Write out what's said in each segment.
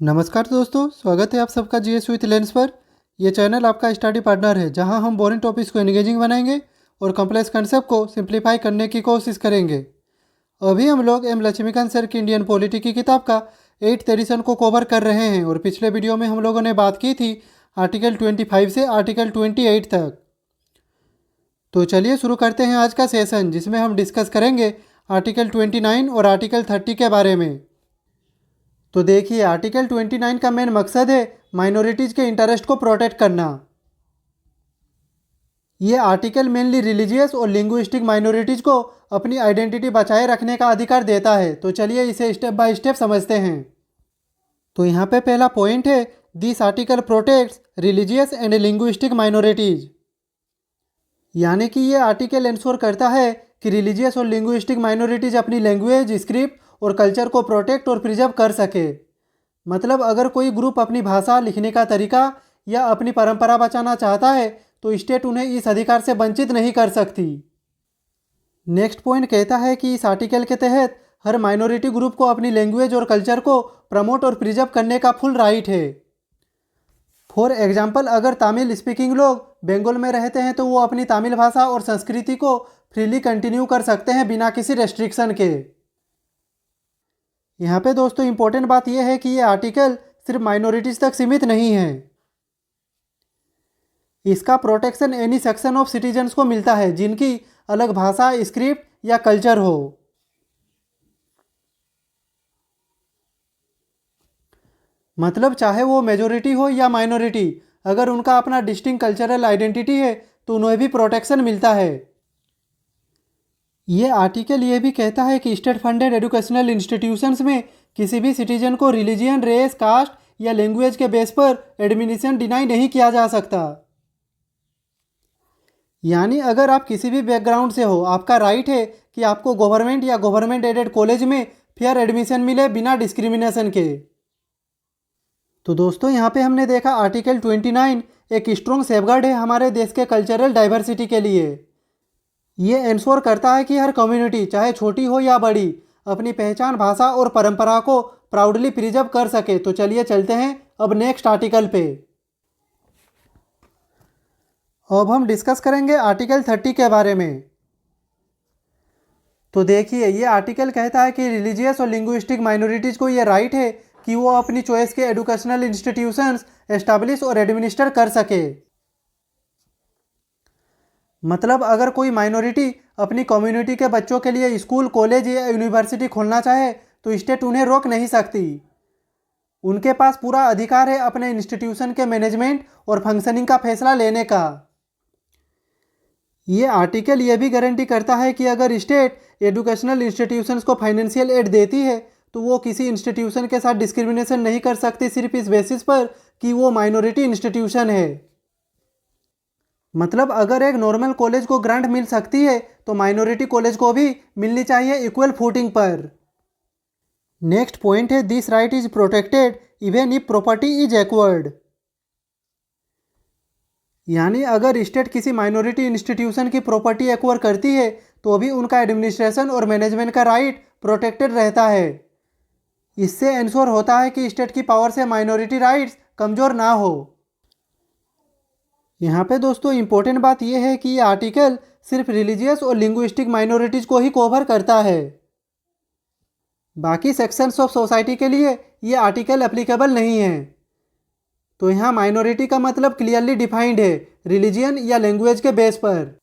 नमस्कार दोस्तों, स्वागत है आप सबका जीएस विथ लेंस पर। यह चैनल आपका स्टडी पार्टनर है जहां हम बोरिंग टॉपिक्स को एंगेजिंग बनाएंगे और कॉम्प्लेक्स कंसेप्ट को सिंप्लीफाई करने की कोशिश करेंगे। अभी हम लोग एम लक्ष्मीकांत सर की इंडियन पॉलिटी की किताब का 8th एडिशन को कवर कर रहे हैं और पिछले वीडियो में हम लोगों ने बात की थी आर्टिकल 25 से आर्टिकल 28 तक। तो चलिए शुरू करते हैं आज का सेशन, जिसमें हम डिस्कस करेंगे आर्टिकल 29 और आर्टिकल 30 के बारे में। तो देखिए, आर्टिकल 29 का मेन मकसद है माइनॉरिटीज़ के इंटरेस्ट को प्रोटेक्ट करना। ये आर्टिकल मेनली रिलीजियस और लिंग्विस्टिक माइनॉरिटीज़ को अपनी आइडेंटिटी बचाए रखने का अधिकार देता है। तो चलिए इसे स्टेप बाय स्टेप समझते हैं। तो यहाँ पे पहला पॉइंट है, this article protects religious and linguistic minorities. यानी कि ये आर्टिकल इंश्योर करता है कि रिलीजियस और लिंग्विस्टिक माइनॉरिटीज़ अपनी लैंग्वेज, स्क्रिप्ट और कल्चर को प्रोटेक्ट और प्रिजर्व कर सके। मतलब अगर कोई ग्रुप अपनी भाषा, लिखने का तरीका या अपनी परंपरा बचाना चाहता है तो स्टेट उन्हें इस अधिकार से वंचित नहीं कर सकती। नेक्स्ट पॉइंट कहता है कि इस आर्टिकल के तहत हर माइनॉरिटी ग्रुप को अपनी लैंग्वेज और कल्चर को प्रमोट और प्रिजर्व करने का फुल राइट है। फॉर एग्जाम्पल, अगर तमिल स्पीकिंग लोग बंगाल में रहते हैं तो वो अपनी तमिल भाषा और संस्कृति को फ्रीली कंटिन्यू कर सकते हैं बिना किसी रेस्ट्रिक्शन के। यहाँ पे दोस्तों इंपॉर्टेंट बात यह है कि ये आर्टिकल सिर्फ माइनॉरिटीज तक सीमित नहीं है। इसका protection any section of citizens को मिलता है जिनकी अलग भाषा, स्क्रिप्ट या कल्चर हो। मतलब चाहे वो मेजोरिटी हो या माइनॉरिटी, अगर उनका अपना डिस्टिंक्ट कल्चरल आइडेंटिटी है तो उन्हें भी प्रोटेक्शन मिलता है। ये आर्टिकल ये भी कहता है कि स्टेट फंडेड एजुकेशनल इंस्टीट्यूशंस में किसी भी सिटीजन को रिलीजियन, रेस, कास्ट या लैंग्वेज के बेस पर एडमिशन डिनाई नहीं किया जा सकता। यानी अगर आप किसी भी बैकग्राउंड से हो, आपका राइट है कि आपको गवर्नमेंट या गवर्नमेंट एडेड कॉलेज में फेयर एडमिशन मिले बिना डिस्क्रिमिनेशन के। तो दोस्तों यहाँ पे हमने देखा आर्टिकल 29 एक स्ट्रॉन्ग सेफगार्ड है हमारे देश के कल्चरल डाइवर्सिटी के लिए। ये इंश्योर करता है कि हर कम्युनिटी, चाहे छोटी हो या बड़ी, अपनी पहचान, भाषा और परंपरा को प्राउडली प्रिजर्व कर सके। तो चलिए चलते हैं अब नेक्स्ट आर्टिकल पे। अब हम डिस्कस करेंगे आर्टिकल 30 के बारे में। तो देखिए, ये आर्टिकल कहता है कि रिलीजियस और लिंग्विस्टिक माइनॉरिटीज़ को ये राइट है कि वो अपनी चॉइस के एजुकेशनल इंस्टीट्यूशंस एस्टैब्लिश और एडमिनिस्टर कर सके। मतलब अगर कोई माइनॉरिटी अपनी कम्युनिटी के बच्चों के लिए स्कूल, कॉलेज या यूनिवर्सिटी खोलना चाहे तो स्टेट उन्हें रोक नहीं सकती। उनके पास पूरा अधिकार है अपने इंस्टीट्यूशन के मैनेजमेंट और फंक्शनिंग का फैसला लेने का। ये आर्टिकल ये भी गारंटी करता है कि अगर स्टेट एजुकेशनल इंस्टीट्यूशंस को फाइनेंशियल एड देती है तो वो किसी इंस्टीट्यूशन के साथ डिस्क्रिमिनेशन नहीं कर सकती सिर्फ इस बेसिस पर कि वो माइनॉरिटी इंस्टीट्यूशन है। मतलब अगर एक नॉर्मल कॉलेज को ग्रांट मिल सकती है तो माइनॉरिटी कॉलेज को भी मिलनी चाहिए इक्वल फूटिंग पर। नेक्स्ट पॉइंट है, this right is protected even if property is acquired. यानी अगर स्टेट किसी माइनॉरिटी इंस्टीट्यूशन की प्रॉपर्टी एक्वायर करती है तो भी उनका एडमिनिस्ट्रेशन और मैनेजमेंट का राइट प्रोटेक्टेड रहता है। इससे इंश्योर होता है कि स्टेट की पावर से माइनॉरिटी राइट्स कमज़ोर ना हो। यहाँ पे दोस्तों इंपॉर्टेंट बात यह है कि ये आर्टिकल सिर्फ रिलीजियस और लिंग्विस्टिक माइनॉरिटीज़ को ही कवर करता है। बाकी सेक्शंस ऑफ सोसाइटी के लिए ये आर्टिकल एप्लीकेबल नहीं है। तो यहाँ माइनॉरिटी का मतलब क्लियरली डिफाइंड है, रिलीजियन या लैंग्वेज के बेस पर।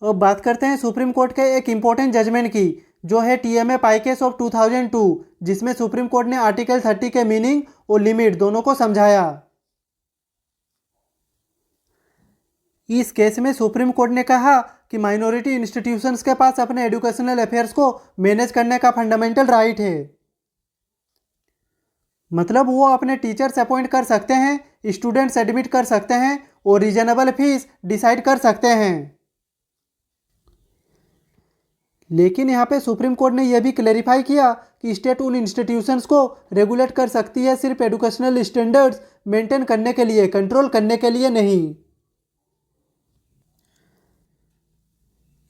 अब बात करते हैं सुप्रीम कोर्ट के एक इम्पोर्टेंट जजमेंट की, जो है TMA पाइकेस ऑफ 2002, जिसमें सुप्रीम कोर्ट ने आर्टिकल 30 के मीनिंग और लिमिट दोनों को समझाया। इस केस में सुप्रीम कोर्ट ने कहा कि माइनॉरिटी इंस्टीट्यूशंस के पास अपने एजुकेशनल अफेयर्स को मैनेज करने का फंडामेंटल राइट है। मतलब वो अपने टीचर्स अपॉइंट कर सकते हैं, स्टूडेंट्स एडमिट कर सकते हैं और रीजनेबल फीस डिसाइड कर सकते हैं। लेकिन यहाँ पे सुप्रीम कोर्ट ने यह भी क्लैरिफाई किया कि स्टेट उन इंस्टीट्यूशंस को रेगुलेट कर सकती है सिर्फ एजुकेशनल स्टैंडर्ड्स मेंटेन करने के लिए, कंट्रोल करने के लिए नहीं।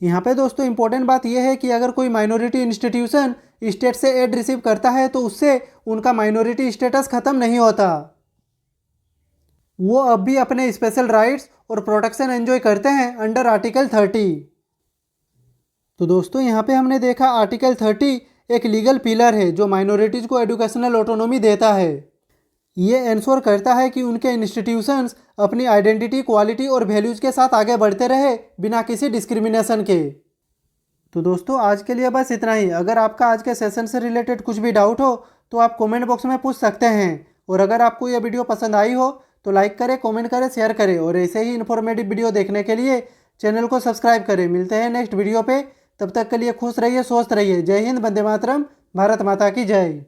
यहाँ पे दोस्तों इंपॉर्टेंट बात यह है कि अगर कोई माइनॉरिटी इंस्टीट्यूशन स्टेट से एड रिसीव करता है तो उससे उनका माइनॉरिटी स्टेटस खत्म नहीं होता, वो अब भी अपने स्पेशल राइट्स और प्रोटेक्शन एंजॉय करते हैं अंडर आर्टिकल 30। तो दोस्तों यहाँ पे हमने देखा आर्टिकल 30 एक लीगल पिलर है जो माइनॉरिटीज़ को एजुकेशनल ऑटोनॉमी देता है। ये इंश्योर करता है कि उनके इंस्टीट्यूशंस अपनी आइडेंटिटी, क्वालिटी और वैल्यूज़ के साथ आगे बढ़ते रहे बिना किसी डिस्क्रिमिनेशन के। तो दोस्तों आज के लिए बस इतना ही। अगर आपका आज के सेशन से रिलेटेड कुछ भी डाउट हो तो आप कमेंट बॉक्स में पूछ सकते हैं। और अगर आपको यह वीडियो पसंद आई हो तो लाइक करें, कमेंट करें, शेयर करें और ऐसे ही इन्फॉर्मेटिव वीडियो देखने के लिए चैनल को सब्सक्राइब करें। मिलते हैं नेक्स्ट वीडियो पे, तब तक के लिए खुश रहिए, स्वस्थ रहिए। जय हिंद, वंदे मातरम, भारत माता की जय।